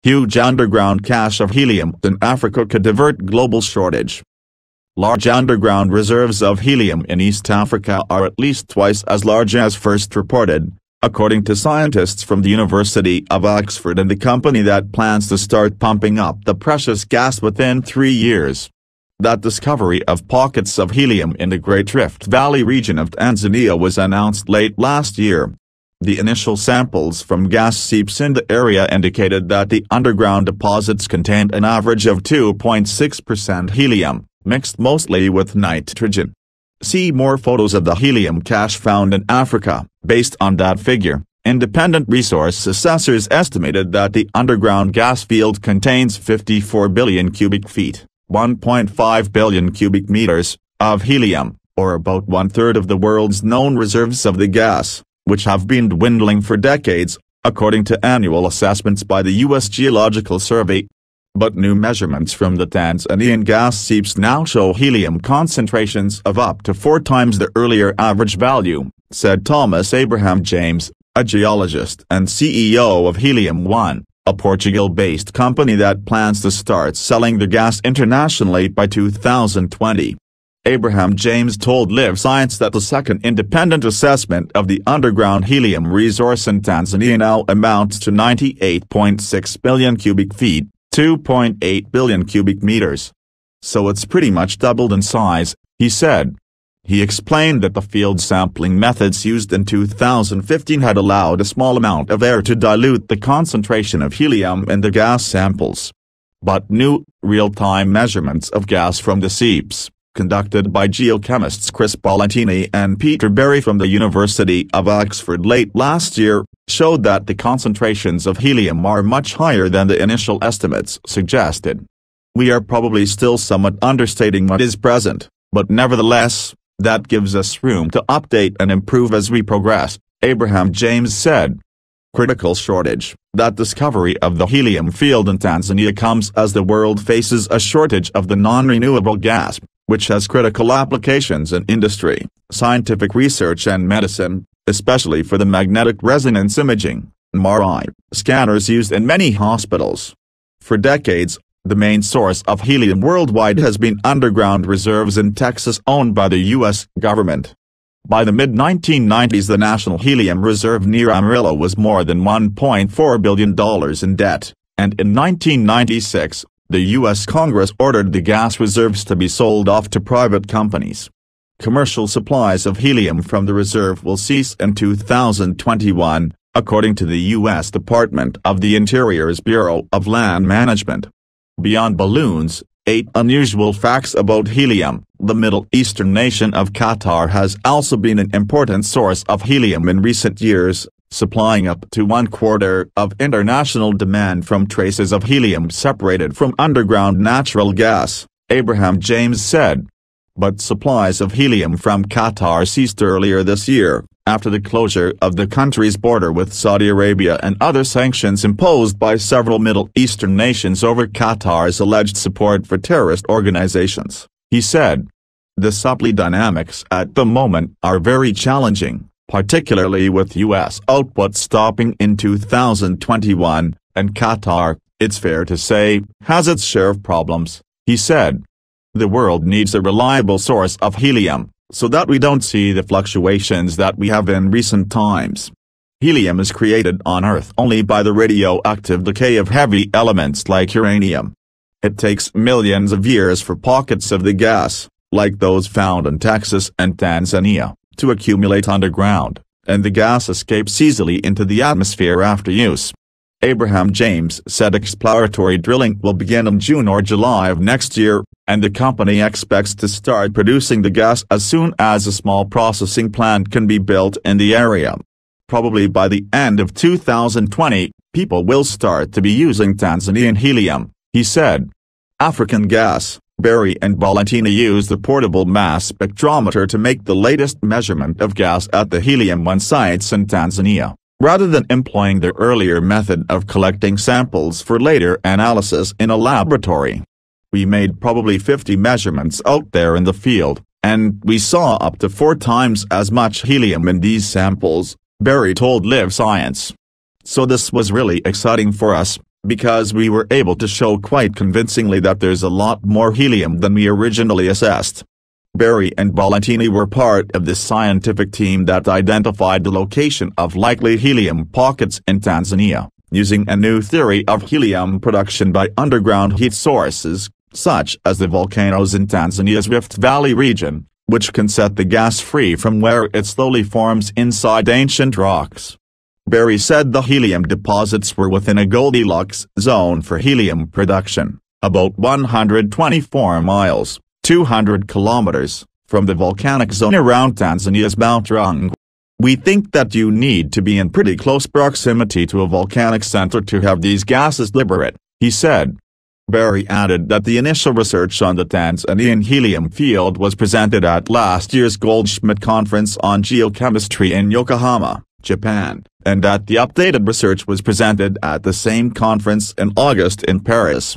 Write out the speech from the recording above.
Huge underground cache of helium in Africa could divert global shortage. Large underground reserves of helium in East Africa are at least twice as large as first reported, according to scientists from the University of Oxford and the company that plans to start pumping up the precious gas within 3 years. That discovery of pockets of helium in the Great Rift Valley region of Tanzania was announced late last year. The initial samples from gas seeps in the area indicated that the underground deposits contained an average of 2.6% helium, mixed mostly with nitrogen. See more photos of the helium cache found in Africa. Based on that figure, independent resource assessors estimated that the underground gas field contains 54 billion cubic feet, 1.5 billion cubic meters, of helium, or about one-third of the world's known reserves of the gas, which have been dwindling for decades, according to annual assessments by the U.S. Geological Survey. But new measurements from the Tanzanian gas seeps now show helium concentrations of up to 4 times the earlier average value, said Thomas Abraham James, a geologist and CEO of Helium One, a Portugal-based company that plans to start selling the gas internationally by 2020. Abraham James told Live Science that the second independent assessment of the underground helium resource in Tanzania now amounts to 98.6 billion cubic feet, 2.8 billion cubic meters. So it's pretty much doubled in size, he said. He explained that the field sampling methods used in 2015 had allowed a small amount of air to dilute the concentration of helium in the gas samples. But new, real-time measurements of gas from the seeps, conducted by geochemists Chris Bolentini and Peter Berry from the University of Oxford late last year, showed that the concentrations of helium are much higher than the initial estimates suggested. We are probably still somewhat understating what is present, but nevertheless, that gives us room to update and improve as we progress, Abraham James said. Critical shortage. That discovery of the helium field in Tanzania comes as the world faces a shortage of the non-renewable gas, which has critical applications in industry, scientific research and medicine, especially for the magnetic resonance imaging (MRI) scanners used in many hospitals. For decades, the main source of helium worldwide has been underground reserves in Texas owned by the U.S. government. By the mid-1990s, the National Helium Reserve near Amarillo was more than $1.4 billion in debt, and in 1996, the U.S. Congress ordered the gas reserves to be sold off to private companies. Commercial supplies of helium from the reserve will cease in 2021, according to the U.S. Department of the Interior's Bureau of Land Management. Beyond balloons, 8 unusual facts about helium. The Middle Eastern nation of Qatar has also been an important source of helium in recent years, supplying up to 1/4 of international demand from traces of helium separated from underground natural gas, Abraham James said. But supplies of helium from Qatar ceased earlier this year, after the closure of the country's border with Saudi Arabia and other sanctions imposed by several Middle Eastern nations over Qatar's alleged support for terrorist organizations, he said. The supply dynamics at the moment are very challenging, particularly with U.S. output stopping in 2021, and Qatar, it's fair to say, has its share of problems, he said. The world needs a reliable source of helium, so that we don't see the fluctuations that we have in recent times. Helium is created on Earth only by the radioactive decay of heavy elements like uranium. It takes millions of years for pockets of the gas, like those found in Texas and Tanzania, to accumulate underground, and the gas escapes easily into the atmosphere after use. Abraham James said exploratory drilling will begin in June or July of next year, and the company expects to start producing the gas as soon as a small processing plant can be built in the area. Probably by the end of 2020, people will start to be using Tanzanian helium, he said. African gas. Berry and Bolentini used the portable mass spectrometer to make the latest measurement of gas at the Helium One sites in Tanzania, rather than employing their earlier method of collecting samples for later analysis in a laboratory. We made probably 50 measurements out there in the field, and we saw up to 4 times as much helium in these samples, Berry told Live Science. So this was really exciting for us, because we were able to show quite convincingly that there's a lot more helium than we originally assessed. Barry and Valentini were part of the scientific team that identified the location of likely helium pockets in Tanzania, using a new theory of helium production by underground heat sources, such as the volcanoes in Tanzania's Rift Valley region, which can set the gas free from where it slowly forms inside ancient rocks. Barry said the helium deposits were within a Goldilocks zone for helium production, about 124 miles, 200 kilometers, from the volcanic zone around Tanzania's Mount Rung. We think that you need to be in pretty close proximity to a volcanic center to have these gases liberate, he said. Barry added that the initial research on the Tanzanian helium field was presented at last year's Goldschmidt Conference on Geochemistry in Yokohama, Japan, and that the updated research was presented at the same conference in August in Paris.